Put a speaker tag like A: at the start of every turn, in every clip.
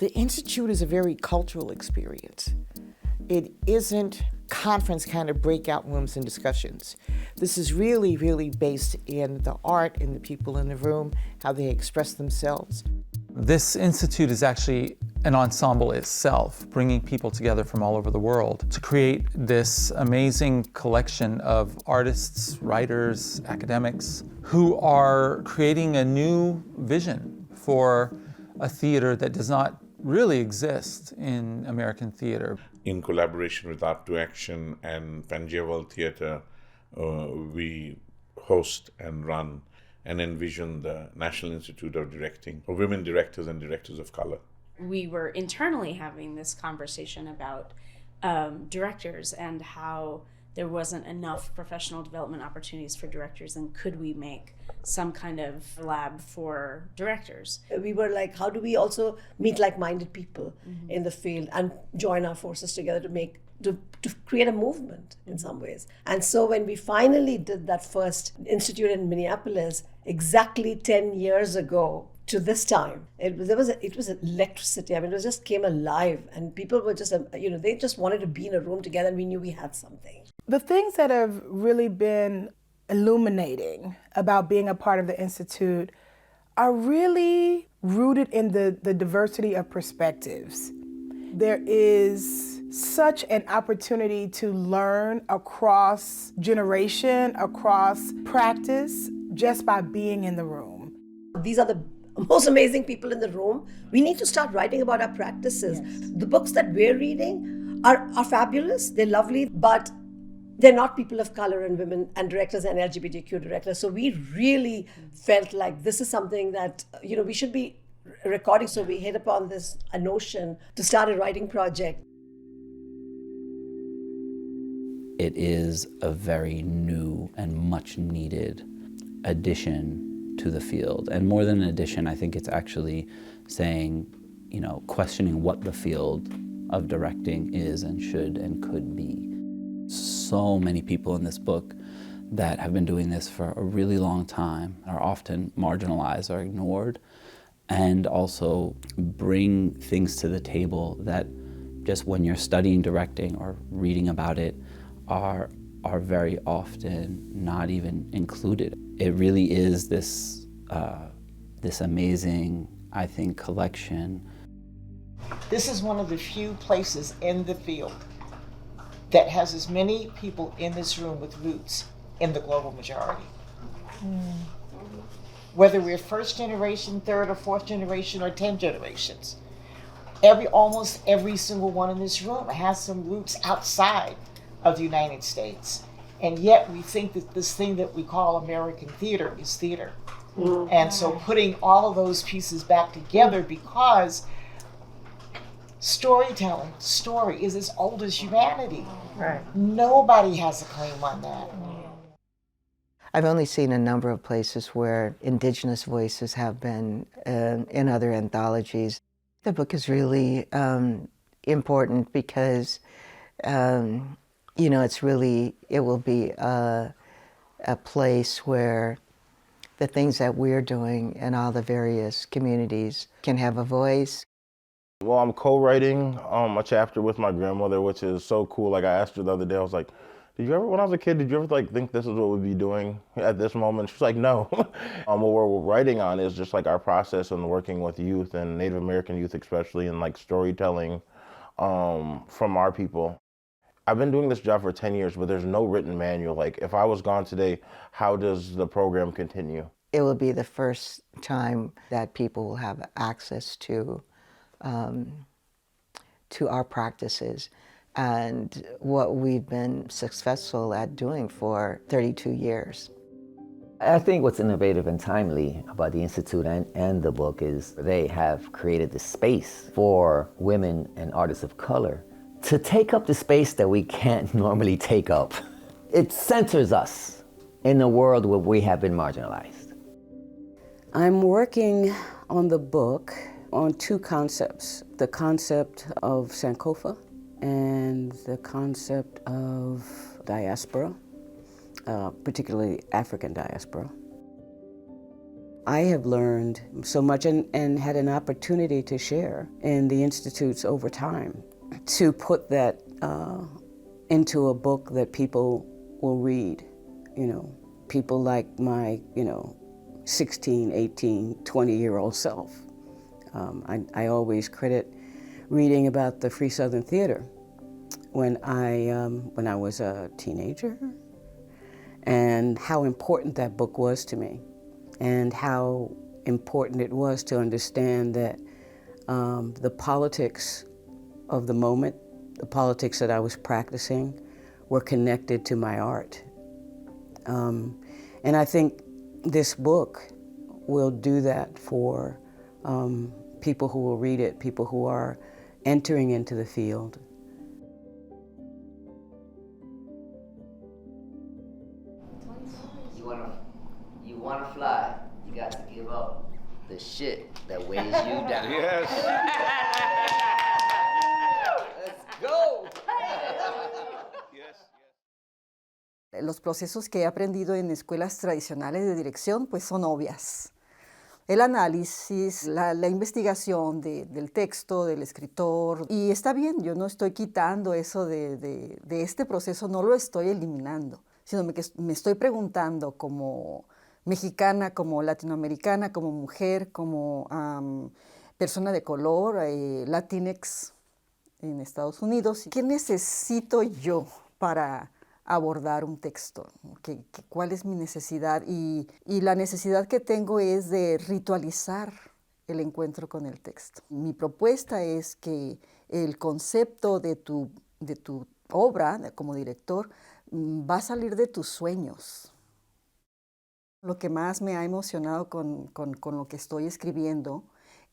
A: The Institute is a very cultural experience. It isn't conference kind of breakout rooms and discussions. This is really, really based in the art and the people in the room, how they express themselves.
B: This institute is actually an ensemble itself, bringing people together from all over the world to create this amazing collection of artists, writers, academics, who are creating a new vision for a theater that does not really exist in American theater.
C: In collaboration with Art2Action and Pangea Theater, we host and run and envision the National Institute of Directing for women directors and directors of color.
D: We were internally having this conversation about directors and how there wasn't enough professional development opportunities for directors, and could we make some kind of lab for directors?
E: We were like, how do we also meet like-minded people in the field and join our forces together to create a movement in some ways. And so when we finally did that first institute in Minneapolis, exactly 10 years ago to this time, it was electricity. I mean, it just came alive, and people were just, they just wanted to be in a room together, and we knew we had something.
F: The things that have really been illuminating about being a part of the Institute are really rooted in the diversity of perspectives. There is such an opportunity to learn across generation, across practice, just by being in the room.
E: These are the most amazing people in the room. We need to start writing about our practices. Yes. The books that we're reading are fabulous, they're lovely, but they're not people of color and women and directors and LGBTQ directors. So we really felt like this is something that, we should be recording. So we hit upon this notion to start a writing project.
G: It is a very new and much needed addition to the field. And more than an addition, I think it's actually saying, questioning what the field of directing is and should and could be. So many people in this book that have been doing this for a really long time are often marginalized or ignored, and also bring things to the table that just when you're studying directing or reading about it are very often not even included. It really is this amazing, I think, collection.
A: This is one of the few places in the field that has as many people in this room with roots in the global majority. Whether we're first generation, third or fourth generation, or 10 generations, almost every single one in this room has some roots outside of the United States. And yet we think that this thing that we call American theater is theater. And so putting all of those pieces back together, because story is as old as humanity.
E: Right.
A: Nobody has a claim on that.
H: I've only seen a number of places where Indigenous voices have been in other anthologies. The book is really important because, it will be a place where the things that we're doing in all the various communities can have a voice.
I: Well, I'm co-writing a chapter with my grandmother, which is so cool. Like, I asked her the other day, I was like, when I was a kid, did you ever think this is what we'd be doing at this moment? She's like, no. What we're writing on is just like our process and working with youth and Native American youth especially, and like storytelling from our people. I've been doing this job for 10 years, but there's no written manual. Like, if I was gone today, how does the program continue?
H: It will be the first time that people will have access to our practices and what we've been successful at doing for 32 years.
J: I think what's innovative and timely about the Institute and the book is they have created this space for women and artists of color to take up the space that we can't normally take up. It centers us in a world where we have been marginalized.
K: I'm working on the book on two concepts: the concept of Sankofa and the concept of diaspora, particularly African diaspora. I have learned so much and had an opportunity to share in the institutes over time, to put that into a book that people will read, people like my, 16, 18, 20-year-old self. I always credit reading about the Free Southern Theater when I was a teenager, and how important that book was to me, and how important it was to understand that the politics of the moment, the politics that I was practicing, were connected to my art. And I think this book will do that for people who will read it, people who are entering into the field.
J: You wanna fly, you got to give up the shit that weighs you down.
C: Yes.
J: Let's go.
L: Los procesos que he aprendido en escuelas tradicionales de dirección pues son obvias. El análisis, la investigación del texto, del escritor. Y está bien, yo no estoy quitando eso de este proceso, no lo estoy eliminando, sino que me estoy preguntando como mexicana, como latinoamericana, como mujer, como persona de color, Latinx en Estados Unidos. ¿Qué necesito yo para abordar un texto? ¿Cuál es mi necesidad? Y la necesidad que tengo es de ritualizar el encuentro con el texto. Mi propuesta es que el concepto de tu obra como director va a salir de tus sueños. Lo que más me ha emocionado con lo que estoy escribiendo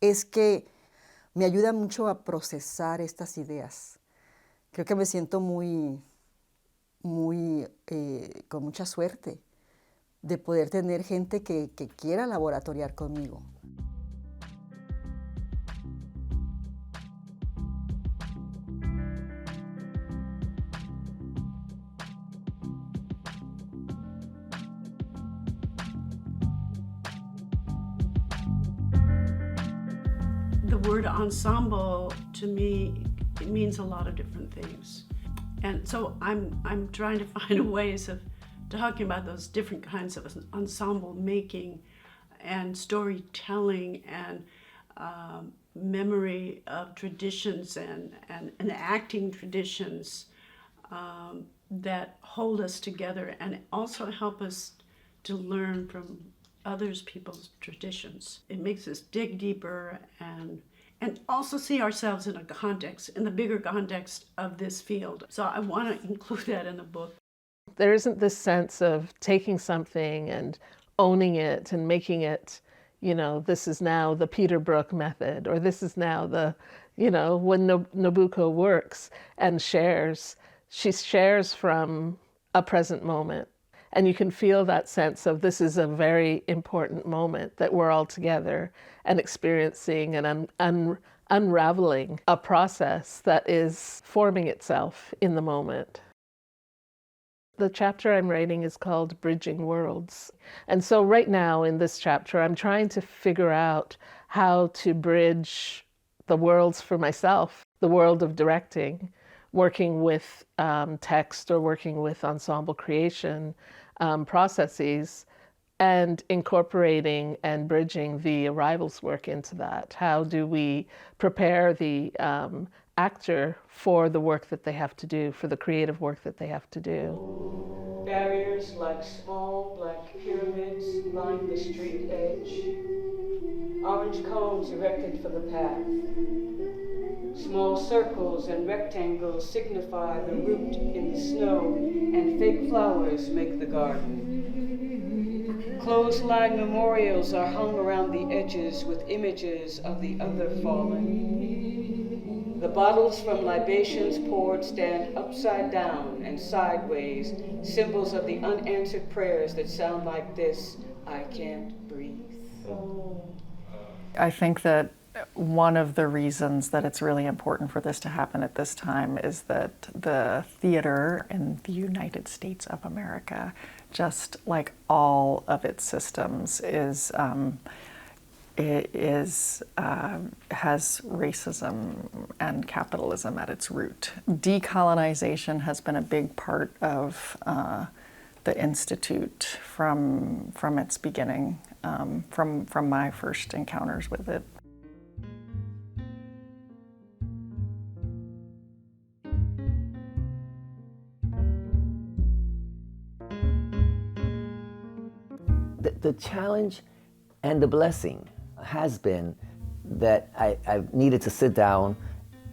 L: es que me ayuda mucho a procesar estas ideas. Creo que me siento con mucha suerte de poder tener gente que quiera laboratoriar conmigo.
M: The word ensemble, to me, it means a lot of different things. And so I'm trying to find ways of talking about those different kinds of ensemble making and storytelling and memory of traditions and acting traditions that hold us together and also help us to learn from others people's traditions. It makes us dig deeper and also see ourselves in a context, in the bigger context of this field. So I want to include that in the book.
N: There isn't this sense of taking something and owning it and making it, this is now the Peter Brook method, or this is now the, when Nabucco works and shares, she shares from a present moment. And you can feel that sense of this is a very important moment that we're all together and experiencing and unraveling a process that is forming itself in the moment. The chapter I'm writing is called Bridging Worlds. And so right now in this chapter, I'm trying to figure out how to bridge the worlds for myself, the world of directing, working with text or working with ensemble creation processes, and incorporating and bridging the arrivals work into that. How do we prepare the actor for the work that they have to do, for the creative work that they have to do?
O: Barriers like small black pyramids line the street edge. Orange cones erected for the path. Small circles and rectangles signify the root in the snow, and fake flowers make the garden. Clothesline memorials are hung around the edges with images of the other fallen. The bottles from libations poured stand upside down and sideways, symbols of the unanswered prayers that sound like this: I can't breathe.
P: I think that one of the reasons that it's really important for this to happen at this time is that the theater in the United States of America, just like all of its systems, has racism and capitalism at its root. Decolonization has been a big part of the Institute from its beginning, from my first encounters with it.
J: The challenge and the blessing has been that I've needed to sit down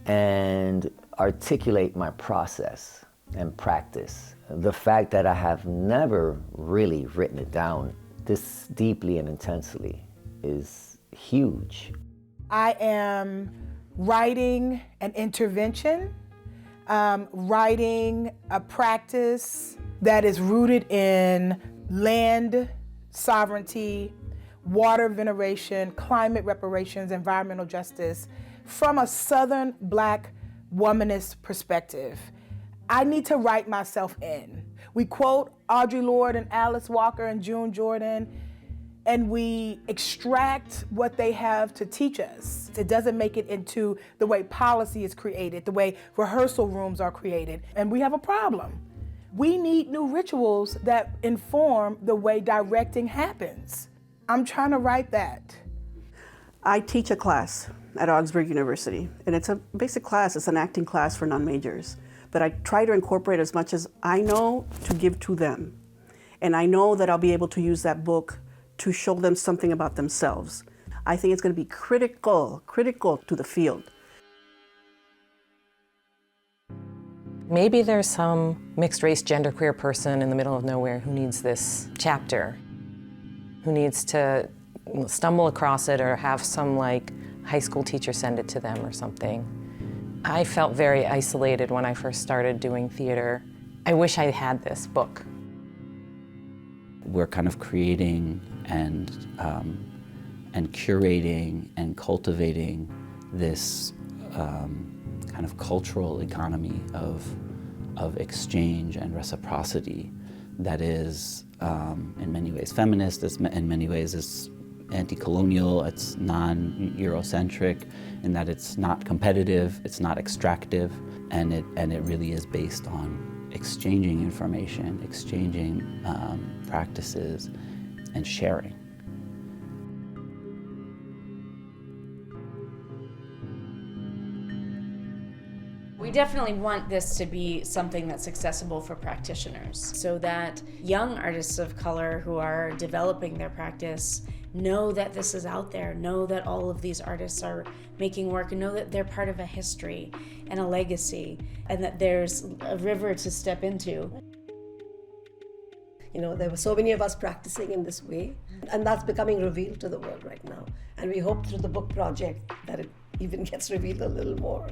J: and articulate my process and practice. The fact that I have never really written it down this deeply and intensely is huge.
F: I am writing an intervention, writing a practice that is rooted in land sovereignty, water veneration, climate reparations, environmental justice, from a Southern Black womanist perspective. I need to write myself in. We quote Audre Lorde and Alice Walker and June Jordan, and we extract what they have to teach us. It doesn't make it into the way policy is created, the way rehearsal rooms are created, and we have a problem. We need new rituals that inform the way directing happens. I'm trying to write that.
Q: I teach a class at Augsburg University, and it's a basic class. It's an acting class for non-majors. But I try to incorporate as much as I know to give to them. And I know that I'll be able to use that book to show them something about themselves. I think it's going to be critical to the field.
R: Maybe there's some mixed-race, genderqueer person in the middle of nowhere who needs this chapter, who needs to stumble across it or have some high school teacher send it to them or something. I felt very isolated when I first started doing theater. I wish I had this book.
G: We're kind of creating and curating and cultivating this kind of cultural economy of exchange and reciprocity that is in many ways feminist, in many ways is anti-colonial, it's non-Eurocentric, in that it's not competitive, it's not extractive, and it really is based on exchanging information, exchanging practices, and sharing.
D: We definitely want this to be something that's accessible for practitioners so that young artists of color who are developing their practice know that this is out there, know that all of these artists are making work, and know that they're part of a history and a legacy, and that there's a river to step into.
E: You know, there were so many of us practicing in this way, and that's becoming revealed to the world right now. And we hope through the book project that it even gets revealed a little more.